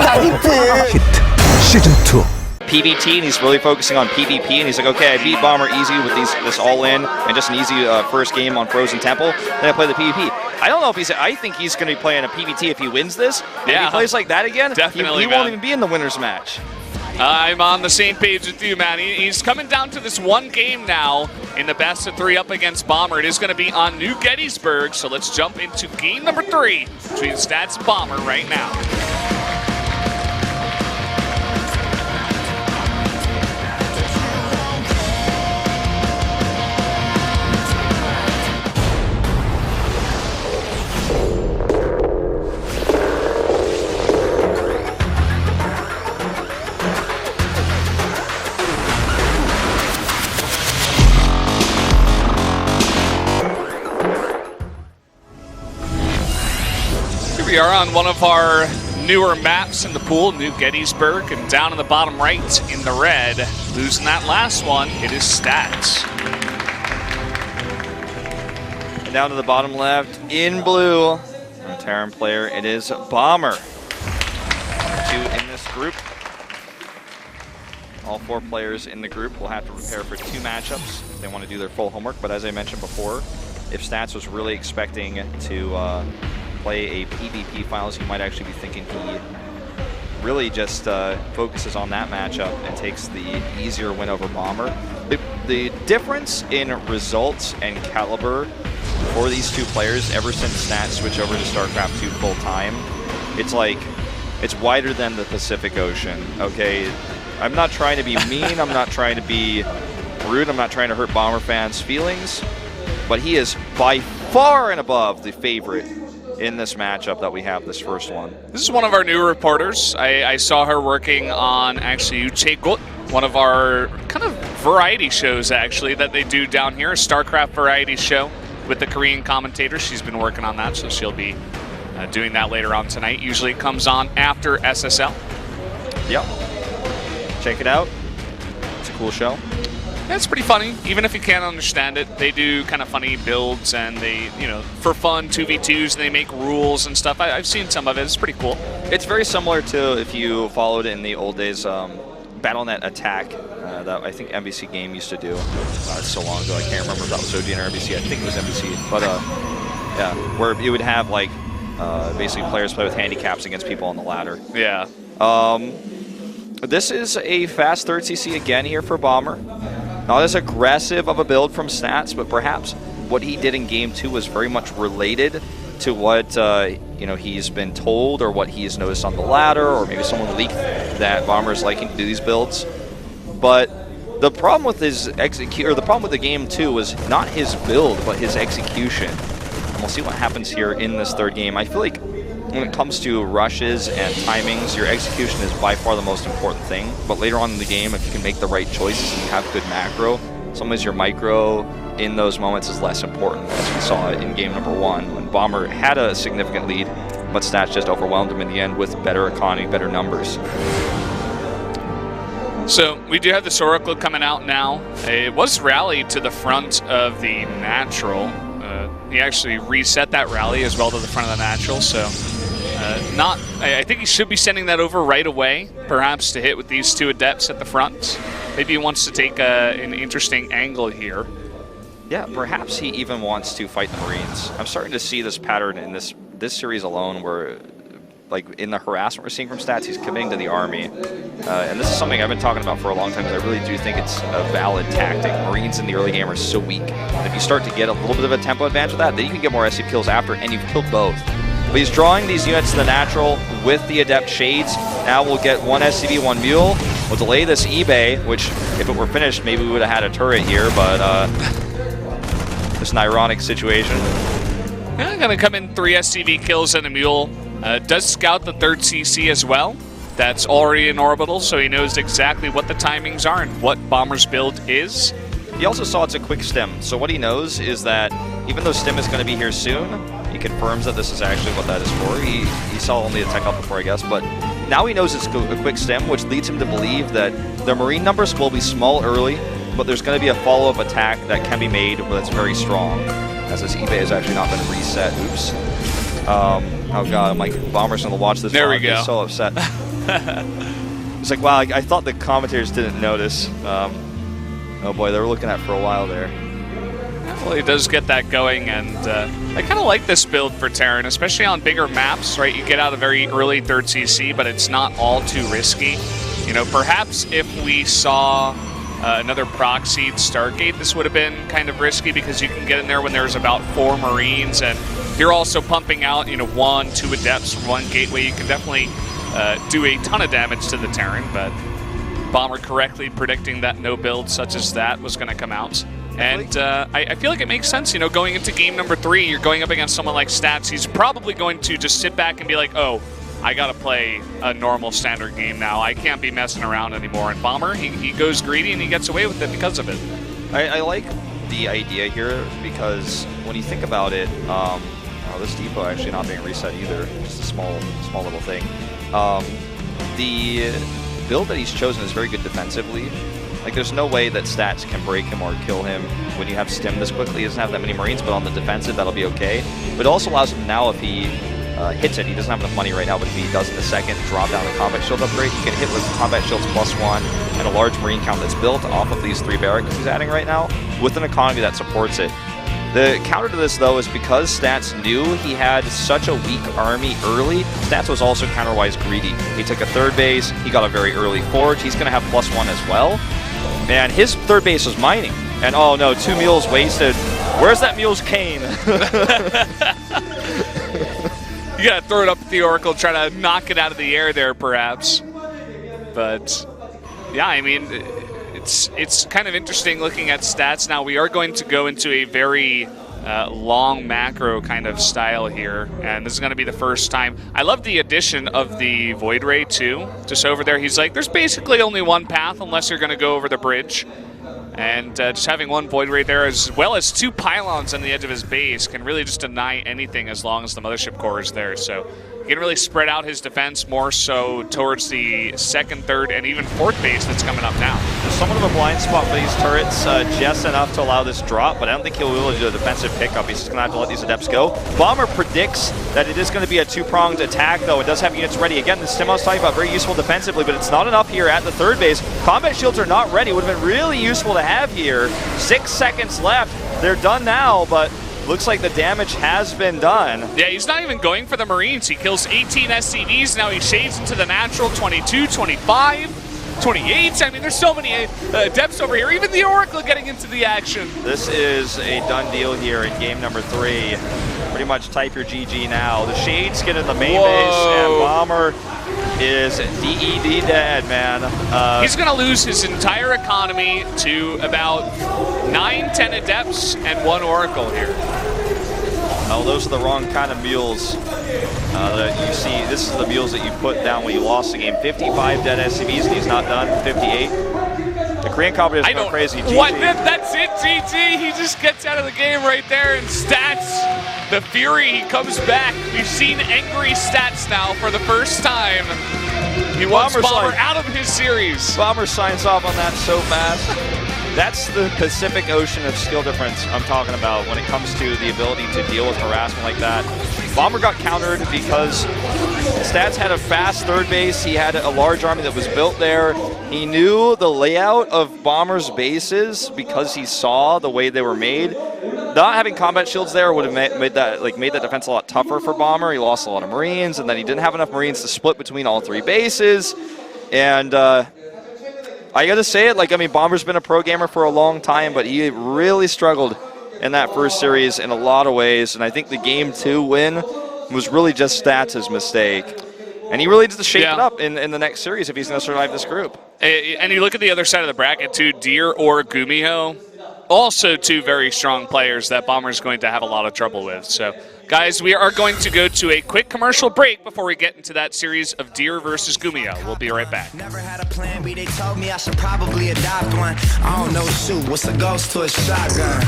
Hit Season 2. PvT, and he's really focusing on PvP, and he's like, okay, I beat Bomber easy with this all-in and just an easy first game on Frozen Temple, then I play the PvP. I don't know if I think he's going to be playing a PvT if he wins this. Yeah. If he plays like that again, Definitely, he won't even be in the winner's match. I'm on the same page with you, man. He's coming down to this one game now in the best of 3 up against Bomber. It is going to be on New Gettysburg, so let's jump into game number 3 between Stats and Bomber right now. We are on one of our newer maps in the pool, New Gettysburg, and down in the bottom right in the red, losing that last one, it is Stats. And down to the bottom left, in blue, from Terran player, it is Bomber. 2 in this group. All 4 players in the group will have to prepare for 2 matchups if they want to do their full homework, but as I mentioned before, if Stats was really expecting to play a PvP finals, you might actually be thinking he really just focuses on that matchup and takes the easier win over Bomber. The difference in results and caliber for these 2 players ever since Stats switched over to StarCraft 2 full time, it's wider than the Pacific Ocean, okay? I'm not trying to be mean, I'm not trying to be rude, I'm not trying to hurt Bomber fans' feelings, but he is by far and above the favorite in this matchup that we have, this first one. This is one of our new reporters. I saw her working on actually Uchegot, one of our kind of variety shows actually that they do down here, a StarCraft variety show with the Korean commentators. She's been working on that, so she'll be doing that later on tonight. Usually it comes on after SSL. Yep. Check it out. It's a cool show. Yeah, it's pretty funny, even if you can't understand it. They do kind of funny builds, and they, for fun, 2v2s, and they make rules and stuff. I've seen some of it. It's pretty cool. It's very similar to, if you followed in the old days, BattleNet Attack that I think NBC Game used to do. It's so long ago, I can't remember if that was OGN or NBC. I think it was NBC. But, yeah, where you would have, basically players play with handicaps against people on the ladder. Yeah. This is a fast 3rd CC again here for Bomber. Not as aggressive of a build from Stats, but perhaps what he did in Game 2 was very much related to what he's been told or what he's noticed on the ladder, or maybe someone leaked that Bomber's liking to do these builds. But the problem with his the problem with the Game 2 was not his build, but his execution. And we'll see what happens here in this 3rd game. I feel like when it comes to rushes and timings, your execution is by far the most important thing. But later on in the game, if you can make the right choices and you have good macro, sometimes your micro in those moments is less important, as we saw in game number 1, when Bomber had a significant lead, but Stats just overwhelmed him in the end with better economy, better numbers. So we do have this Oracle coming out now. It was rallied to the front of the natural. He actually reset that rally as well to the front of the natural, so I think he should be sending that over right away, perhaps to hit with these 2 adepts at the front. Maybe he wants to take an interesting angle here. Yeah, perhaps he even wants to fight the Marines. I'm starting to see this pattern in this series alone where, in the harassment we're seeing from Stats, he's committing to the army. And this is something I've been talking about for a long time, because I really do think it's a valid tactic. Marines in the early game are so weak. And if you start to get a little bit of a tempo advantage with that, then you can get more SC kills after, and you've killed both. But he's drawing these units to the natural with the Adept Shades. Now we'll get 1 SCV, 1 Mule. We'll delay this eBay, which, if it were finished, maybe we would have had a turret here, but it's an ironic situation. Yeah, gonna come in 3 SCV kills and a Mule. Does scout the 3rd CC as well. That's already in orbital, so he knows exactly what the timings are and what Bomber's build is. He also saw it's a quick stem, so what he knows is that even though stem is going to be here soon, he confirms that this is actually what that is for. He saw only a tech up before, I guess, but now he knows it's a quick stem, which leads him to believe that the Marine numbers will be small early, but there's going to be a follow-up attack that can be made that's very strong, as this eBay has actually not been reset. Oops. Oh god, I'm like, Bomber's gonna watch this. There we vlog. go. He's so upset. It's like, wow, I thought the commentators didn't notice. Oh boy, they were looking at it for a while there. Well, he does get that going, and I kind of like this build for Terran, especially on bigger maps, right? You get out a very early 3rd CC, but it's not all too risky. You know, perhaps if we saw another proxied Stargate, this would have been kind of risky because you can get in there when there's about 4 Marines, and you're also pumping out, you know, 1, 2 Adepts from one gateway. You can definitely do a ton of damage to the Terran, but Bomber correctly predicting that no build such as that was going to come out. And I feel like it makes sense, you know, going into game number 3, you're going up against someone like Stats. He's probably going to just sit back and be like, oh, I got to play a normal standard game now. I can't be messing around anymore. And Bomber, he goes greedy and he gets away with it because of it. I like the idea here because when you think about it, oh, this depot actually not being reset either. Just a small little thing. The build that he's chosen is very good defensively. Like, there's no way that Stats can break him or kill him when you have Stim this quickly. He doesn't have that many Marines, but on the defensive, that'll be okay. But it also allows him now, if he hits it, he doesn't have enough money right now, but if he does it the second, drop down the combat shield upgrade, he can hit with combat shields +1 and a large Marine count that's built off of these 3 barracks he's adding right now, with an economy that supports it. The counter to this, though, is because Stats knew he had such a weak army early, Stats was also counter-wise greedy. He took a 3rd base, he got a very early forge, he's going to have +1 as well. And his 3rd base was mining. And oh no, 2 mules wasted. Where's that mule's cane? You gotta throw it up at the Oracle, try to knock it out of the air there, perhaps. But yeah, I mean, it's kind of interesting looking at Stats now. We are going to go into a very long macro kind of style here, and this is going to be the first time. I love the addition of the Void Ray too. Just over there, he's like, there's basically only one path unless you're going to go over the bridge. And just having 1 Void Ray there, as well as 2 pylons on the edge of his base, can really just deny anything as long as the Mothership Core is there. So he can really spread out his defense more so towards the 2nd, 3rd, and even 4th base that's coming up now. There's somewhat of a blind spot for these turrets, just enough to allow this drop, but I don't think he'll be able to do a defensive pickup. He's just going to have to let these Adepts go. Bomber predicts that it is going to be a 2-pronged attack, though. It does have units ready. Again, the stim I was talking about, very useful defensively, but it's not enough here at the 3rd base. Combat shields are not ready. Would have been really useful to have here. 6 seconds left. They're done now, but looks like the damage has been done. Yeah, he's not even going for the Marines. He kills 18 SCVs. Now he shades into the natural 22, 25, 28. I mean, there's so many Adepts over here. Even the Oracle getting into the action. This is a done deal here in game number 3. Pretty much type your GG now. The shades get in the main base, and Bomber is DED dead, man. He's going to lose his entire economy to about 9, 10 Adepts and 1 Oracle here. Oh, those are the wrong kind of mules that you see. This is the mules that you put down when you lost the game. 55 dead SCVs, and he's not done. 58. The Korean company is going crazy. GG. What? That's it, GG. He just gets out of the game right there, and Stats, the Fury, he comes back. We've seen angry Stats now for the first time. He wants Bomber out of his series. Bomber signs off on that so fast. That's the Pacific Ocean of skill difference I'm talking about when it comes to the ability to deal with harassment like that. Bomber got countered because Stats had a fast 3rd base. He had a large army that was built there. He knew the layout of Bomber's bases because he saw the way they were made. Not having combat shields there would have made that defense a lot tougher for Bomber. He lost a lot of Marines, and then he didn't have enough Marines to split between all 3 bases. And I gotta say it, like, I mean, Bomber's been a pro gamer for a long time, but he really struggled in that first series in a lot of ways, and I think the game 2 win was really just Stats' mistake. And he really needs to shape it up in the next series if he's going to survive this group. And you look at the other side of the bracket, too, Deer or Gumiho, also 2 very strong players that Bomber's going to have a lot of trouble with. So, guys, we are going to go to a quick commercial break before we get into that series of Deer versus Gumiho. We'll be right back. Never had a plan B, they told me I should probably adopt one. I don't know, shoot, what's a ghost to a shotgun?